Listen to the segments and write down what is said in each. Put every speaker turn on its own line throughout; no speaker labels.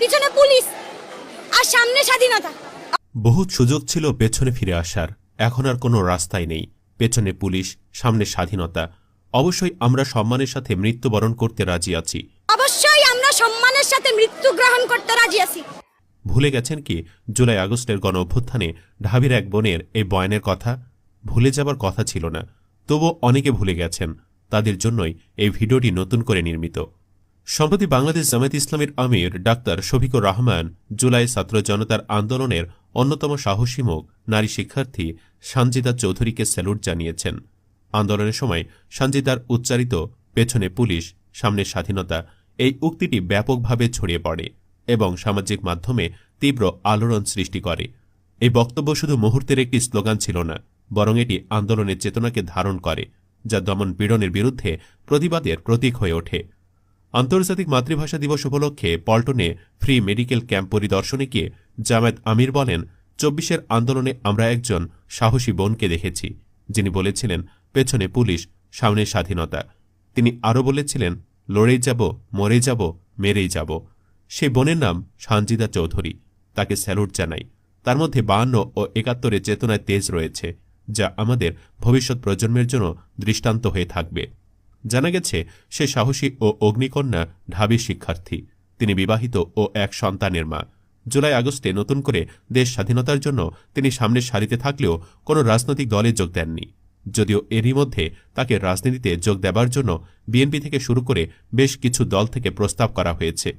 পিছনে পুলিশ আর সামনে স্বাধীনতা।
বহুত সুযোগ ছিল পেছনে ফিরে আসার, এখন আর কোনো রাস্তাই নেই। পেছনে পুলিশ, সামনে স্বাধীনতা। অবশ্যই আমরা সম্মানের সাথে মৃত্যুবরণ করতে রাজি আছি।
অবশ্যই আমরা সম্মানের সাথে মৃত্যু গ্রহণ করতে রাজি আছি।
ভুলে গেছেন কি জুলাই আগস্টের গণ অভ্যুত্থানে ঢাবির এক বোনের এই বয়ানের কথা? ভুলে যাবার কথা ছিল না, তবু অনেকে ভুলে গেছেন। তাদের জন্যই এই ভিডিওটি নতুন করে নির্মিত। সম্প্রতি বাংলাদেশ জামায়াতে ইসলামীর আমির ডাক্তার শফিকুর রহমান জুলাই ছাত্র জনতার আন্দোলনের অন্যতম সাহসী মুখ নারী শিক্ষার্থী সানজিদা চৌধুরীকে স্যালুট জানিয়েছেন। আন্দোলনের সময় সানজিদার উচ্চারিত পেছনে পুলিশ, সামনে স্বাধীনতা এই উক্তিটি ব্যাপকভাবে ছড়িয়ে পড়ে এবং সামাজিক মাধ্যমে তীব্র আলোড়ন সৃষ্টি করে। এই বক্তব্য শুধু মুহূর্তের একটি স্লোগান ছিল না, বরং এটি আন্দোলনের চেতনাকে ধারণ করে, যা দমন পীড়নের বিরুদ্ধে প্রতিবাদের প্রতীক হয়ে ওঠে। আন্তর্জাতিক মাতৃভাষা দিবস উপলক্ষে পল্টনে ফ্রি মেডিকেল ক্যাম্প পরিদর্শনে গিয়ে জামায়াত আমির বলেন, ২৪-এর আন্দোলনে আমরা একজন সাহসী বোনকে দেখেছি, যিনি বলেছিলেন পেছনে পুলিশ, সামনে স্বাধীনতা। তিনি আরও বলেছিলেন, লড়েই যাব, মরে যাব, মেরেই যাব। সেই বোনের নাম সানজিদা চৌধুরী। তাকে স্যালুট জানাই। তার মধ্যে ৫২ ও ৭১-এর চেতনায় তেজ রয়েছে, যা আমাদের ভবিষ্যৎ প্রজন্মের জন্য দৃষ্টান্ত হয়ে থাকবে। জানা গেছে সে সাহসী ও অগ্নিকন্যা ঢাবির শিক্ষার্থী। তিনি বিবাহিত ও এক সন্তানের মা। জুলাই আগস্টে নতুন করে দেশ স্বাধীনতার জন্য তিনি সামনের সারিতে থাকলেও কোনো রাজনৈতিক দলে যোগ দেননি, যদিও এরই মধ্যে তাকে রাজনীতিতে যোগ দেবার জন্য বিএনপি থেকে শুরু করে বেশ কিছু দল থেকে প্রস্তাব করা হয়েছে।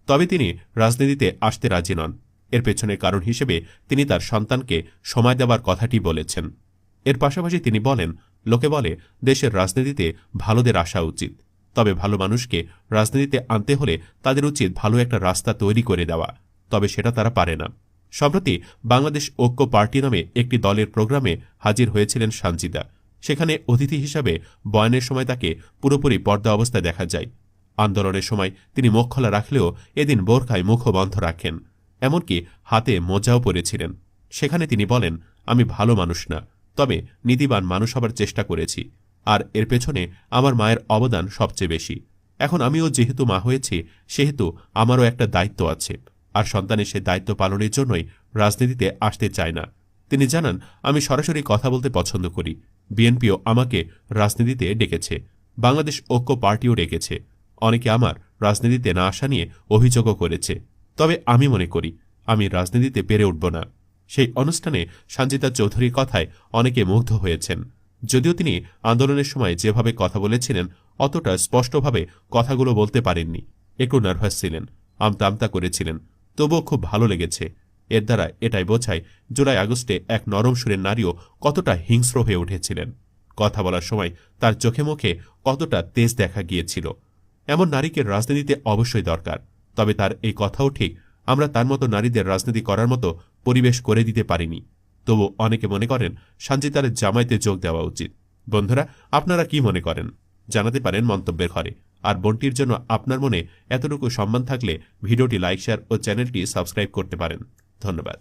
তবে তিনি রাজনীতিতে আসতে রাজি নন। এর পেছনের কারণ হিসেবে তিনি তার সন্তানকে সময় দেওয়ার কথাটি বলেছেন। এর পাশাপাশি তিনি বলেন, লোকে বলে দেশের রাজনীতিতে ভালোদের আসা উচিত, তবে ভালো মানুষকে রাজনীতিতে আনতে হলে তাদের উচিত ভালো একটা রাস্তা তৈরি করে দেওয়া, তবে সেটা তারা পারে না। সম্প্রতি বাংলাদেশ ঐক্য পার্টি নামে একটি দলের প্রোগ্রামে হাজির হয়েছিলেন সানজিদা। সেখানে অতিথি হিসাবে বয়ানের সময় তাকে পুরোপুরি পর্দা অবস্থায় দেখা যায়। আন্দোলনের সময় তিনি মুখ খোলা রাখলেও এদিন বোরখায় মুখও বন্ধ রাখেন, এমনকি হাতে মোজাও পরেছিলেন। সেখানে তিনি বলেন, আমি ভালো মানুষ না, তবে নীতিবান মানুষ হবার চেষ্টা করেছি, আর এর পেছনে আমার মায়ের অবদান সবচেয়ে বেশি। এখন আমিও যেহেতু মা হয়েছি, সেহেতু আমারও একটা দায়িত্ব আছে, আর সন্তানের সে দায়িত্ব পালনের জন্যই রাজনীতিতে আসতে চায় না। তিনি জানান, আমি সরাসরি কথা বলতে পছন্দ করি। বিএনপিও আমাকে রাজনীতিতে ডেকেছে, বাংলাদেশ ঐক্য পার্টিও ডেকেছে। অনেকে আমার রাজনীতিতে না আসা নিয়ে অভিযোগও করেছে, তবে আমি মনে করি আমি রাজনীতিতে পেরে উঠব না। সেই অনুষ্ঠানে সানজিদা চৌধুরীর কথায় অনেকে মুগ্ধ হয়েছেন। যদিও তিনি আন্দোলনের সময় যেভাবে কথা বলেছিলেন, অতটা স্পষ্টভাবে কথাগুলো বলতে পারেননি। একটু নার্ভাস ছিলেন, আমতা আমতা করেছিলেন, তবুও খুব ভালো লেগেছে। এর দ্বারা এটাই বোঝায় জুলাই আগস্টে এক নরম সুরের নারীও কতটা হিংস্র হয়ে উঠেছিলেন। কথা বলার সময় তার চোখে মুখে কতটা তেজ দেখা গিয়েছিল। এমন নারীকে রাজনীতিতে অবশ্যই দরকার, তবে তার এই কথাও ঠিক, আমরা তার মতো নারীদের রাজনীতি করার মতো পরিবেশ করে দিতে পারিনি। তবু অনেকে মনে করেন সানজিদার জামায়াতে যোগ দেওয়া উচিত। বন্ধুরা, আপনারা কি মনে করেন জানাতে পারেন মন্তব্যের ঘরে। আর বোনটির জন্য আপনার মনে এতটুকু সম্মান থাকলে ভিডিওটি লাইক, শেয়ার ও চ্যানেলটি সাবস্ক্রাইব করতে পারেন। ধন্যবাদ।